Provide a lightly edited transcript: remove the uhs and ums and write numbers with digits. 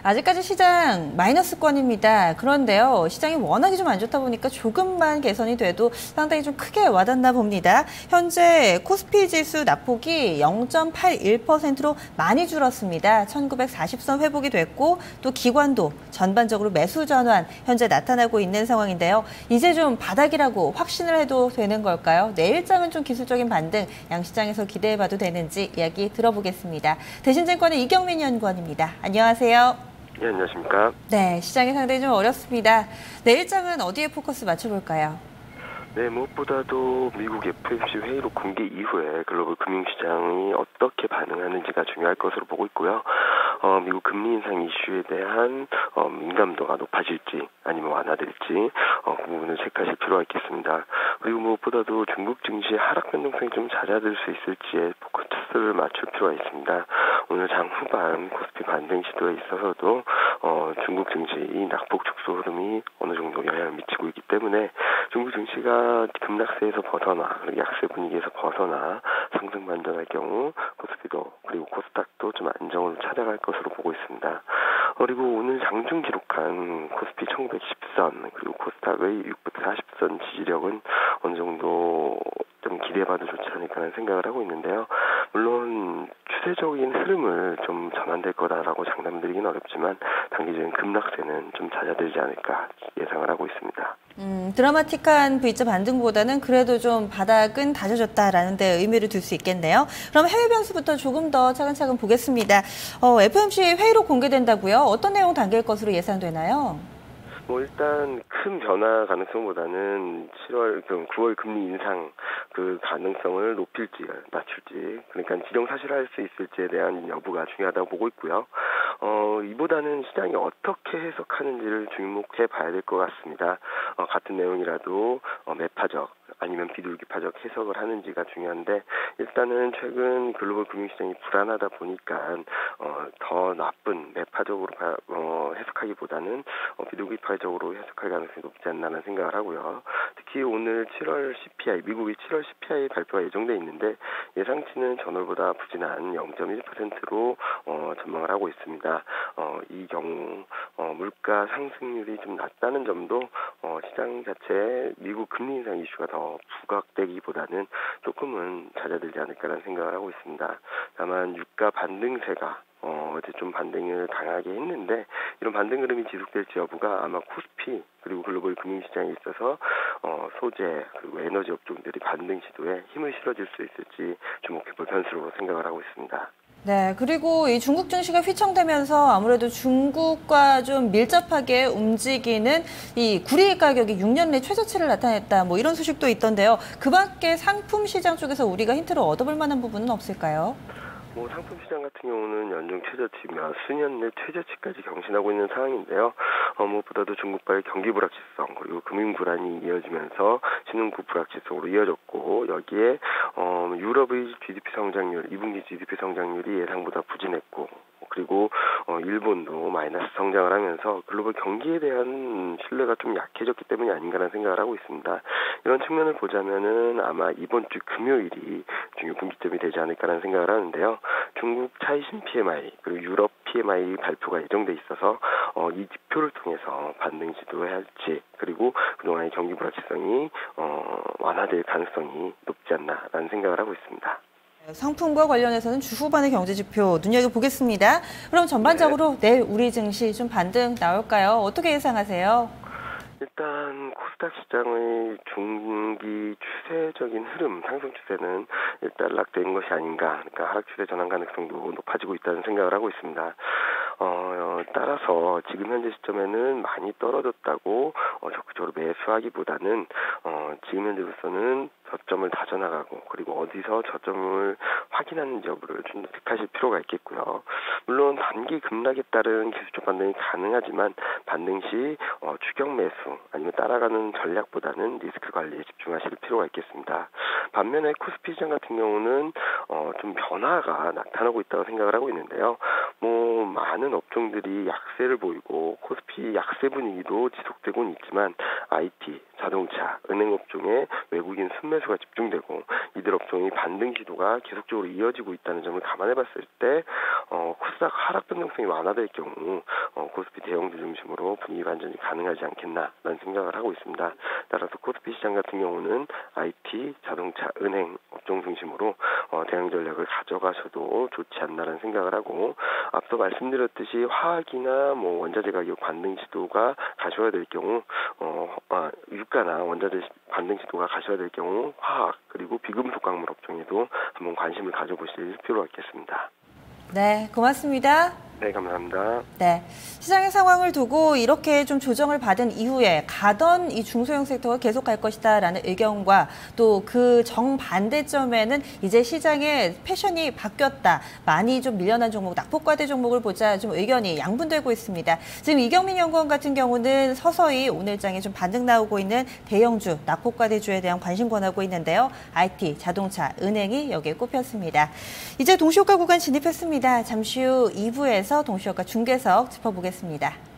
아직까지 시장 마이너스권입니다. 그런데요, 시장이 워낙에 좀 안 좋다 보니까 조금만 개선이 돼도 상당히 좀 크게 와닿나 봅니다. 현재 코스피 지수 낙폭이 0.81%로 많이 줄었습니다. 1940선 회복이 됐고 또 기관도 전반적으로 매수 전환 현재 나타나고 있는 상황인데요. 이제 좀 바닥이라고 확신을 해도 되는 걸까요? 내일장은 좀 기술적인 반등, 양시장에서 기대해봐도 되는지 이야기 들어보겠습니다. 대신증권의 이경민 연구원입니다. 안녕하세요. 네, 안녕하십니까. 네, 시장이 상당히 좀 어렵습니다. 내일장은 어디에 포커스 맞춰볼까요? 네, 무엇보다도 미국 FOMC 회의로 공개 이후에 글로벌 금융시장이 어떻게 반응하는지가 중요할 것으로 보고 있고요. 미국 금리 인상 이슈에 대한 민감도가 높아질지 아니면 완화될지 그 부분을 체크하실 필요가 있겠습니다. 그리고 무엇보다도 중국 증시의 하락 변동성이 좀 잦아들 수 있을지에 포커스를 맞출 필요가 있습니다. 오늘 장 후반 코스피 반등 시도에 있어서도 중국 증시 낙폭 축소 흐름이 어느 정도 영향을 미치고 있기 때문에 중국 증시가 급락세에서 벗어나 약세 분위기에서 벗어나 상승 반전할 경우 코스피도 그리고 코스닥도 좀 안정을 찾아갈 것으로 보고 있습니다. 그리고 오늘 장중 기록한 코스피 1110선 그리고 코스닥의 640선 지지력은 어느 정도 좀 기대해봐도 좋지 않을까 하는 생각을 하고 있는데요. 물론 추세적인 흐름을 좀 전환될 거다라고 장담드리긴 어렵지만 단기적인 급락세는 좀 잦아들지 않을까 예상을 하고 있습니다. 드라마틱한 V자 반등보다는 그래도 좀 바닥은 다져졌다라는 데 의미를 둘 수 있겠네요. 그럼 해외 변수부터 조금 더 차근차근 보겠습니다. FOMC 회의로 공개된다고요? 어떤 내용 담길 것으로 예상되나요? 일단 큰 변화 가능성보다는 9월 금리 인상 그 가능성을 높일지 낮출지 그러니까 기정사실화할 수 있을지에 대한 여부가 중요하다고 보고 있고요. 이보다는 시장이 어떻게 해석하는지를 주목해 봐야 될 것 같습니다. 같은 내용이라도 매파적 아니면 비둘기파적 해석을 하는지가 중요한데 일단은 최근 글로벌 금융시장이 불안하다 보니까 더 나쁜 매파적으로 해석하기보다는 비둘기파적으로 해석할 가능성이 높지 않나는 생각을 하고요. 특히 오늘 7월 CPI, 미국의 7월 CPI 발표가 예정돼 있는데 예상치는 전월보다 부진한 0.1%로 전망을 하고 있습니다. 이 경우 물가 상승률이 좀 낮다는 점도 시장 자체에 미국 금리 인상 이슈가 더 부각되기보다는 조금은 잦아들지 않을까라는 생각을 하고 있습니다. 다만 유가 반등세가 어제 좀 반등을 강하게 했는데 이런 반등 흐름이 지속될지 여부가 아마 코스피 그리고 글로벌 금융시장에 있어서 소재 그리고 에너지 업종들이 반등 시도에 힘을 실어줄 수 있을지 주목해볼 변수로 생각을 하고 있습니다. 네, 그리고 이 중국 증시가 휘청되면서 아무래도 중국과 좀 밀접하게 움직이는 이 구리 가격이 6년 내 최저치를 나타냈다. 뭐 이런 소식도 있던데요. 그 밖에 상품 시장 쪽에서 우리가 힌트를 얻어볼 만한 부분은 없을까요? 상품 시장 같은 경우는 연중 최저치며 수년 내 최저치까지 경신하고 있는 상황인데요. 무엇보다도 중국과의 경기 불확실성 그리고 금융 불안이 이어지면서 신흥국 불확실성으로 이어졌고 여기에 유럽의 GDP 성장률, 2분기 GDP 성장률이 예상보다 부진했고 그리고 일본도 마이너스 성장을 하면서 글로벌 경기에 대한 신뢰가 좀 약해졌기 때문이 아닌가라는 생각을 하고 있습니다. 이런 측면을 보자면은 아마 이번 주 금요일이 중요 분기점이 되지 않을까라는 생각을 하는데요. 중국 차이신 PMI 그리고 유럽 PMI 발표가 예정돼 있어서 이 지표를 통해서 반등 시도해야 할지 그리고 그동안의 경기 불확실성이 완화될 가능성이 높지 않나라는 생각을 하고 있습니다. 상품과 관련해서는 주 후반의 경제지표 눈여겨보겠습니다. 그럼 전반적으로 내일 우리 증시 좀 반등 나올까요? 어떻게 예상하세요? 일단 코스닥 시장의 중기 추세적인 흐름, 상승 추세는 일단 락된 것이 아닌가, 그러니까 하락 추세 전환 가능성도 높아지고 있다는 생각을 하고 있습니다. 따라서 지금 현재 시점에는 많이 떨어졌다고 적극적으로 매수하기보다는 지금 현재로서는 저점을 다져나가고 그리고 어디서 저점을 확인하는 여부를 좀 체크하실 필요가 있겠고요. 물론 단기 급락에 따른 기술적 반등이 가능하지만 반등 시 추격 매수 아니면 따라가는 전략보다는 리스크 관리에 집중하실 필요가 있겠습니다. 반면에 코스피 시장 같은 경우는 좀 변화가 나타나고 있다고 생각을 하고 있는데요. 많은 업종들이 약세를 보이고 코스피 약세 분위기도 지속되고는 있지만 IT, 자동차, 은행 업종에 외국인 순매수가 집중되고 이들 업종이 반등 시도가 계속적으로 이어지고 있다는 점을 감안해 봤을 때 코스닥 하락 변동성이 완화될 경우 코스피 대형주 중심으로 분위기 반전이 가능하지 않겠나라는 생각을 하고 있습니다. 따라서 코스피 시장 같은 경우는 IT, 자동차, 은행 업종 중심으로 대응 전략을 가져가셔도 좋지 않나라는 생각을 하고, 앞서 말씀드렸듯이 화학이나 원자재 가격 반등 시도가 가셔야 될 경우 유가나 원자재 반등 시도가 가셔야 될 경우 화학 그리고 비금속 광물 업종에도 한번 관심을 가져보실 필요가 있겠습니다. 네, 고맙습니다. 네, 감사합니다. 네, 시장의 상황을 두고 이렇게 좀 조정을 받은 이후에 가던 이 중소형 섹터가 계속 갈 것이다라는 의견과 또 그 정반대점에는 이제 시장의 패션이 바뀌었다, 많이 좀 밀려난 종목, 낙폭과대 종목을 보자 좀 의견이 양분되고 있습니다. 지금 이경민 연구원 같은 경우는 서서히 오늘장에 좀 반등 나오고 있는 대형주, 낙폭과대주에 대한 관심 권하고 있는데요. IT, 자동차, 은행이 여기에 꼽혔습니다. 이제 동시효과 구간 진입했습니다. 잠시 후 2부에서 동시효과 중계석 짚어보겠습니다.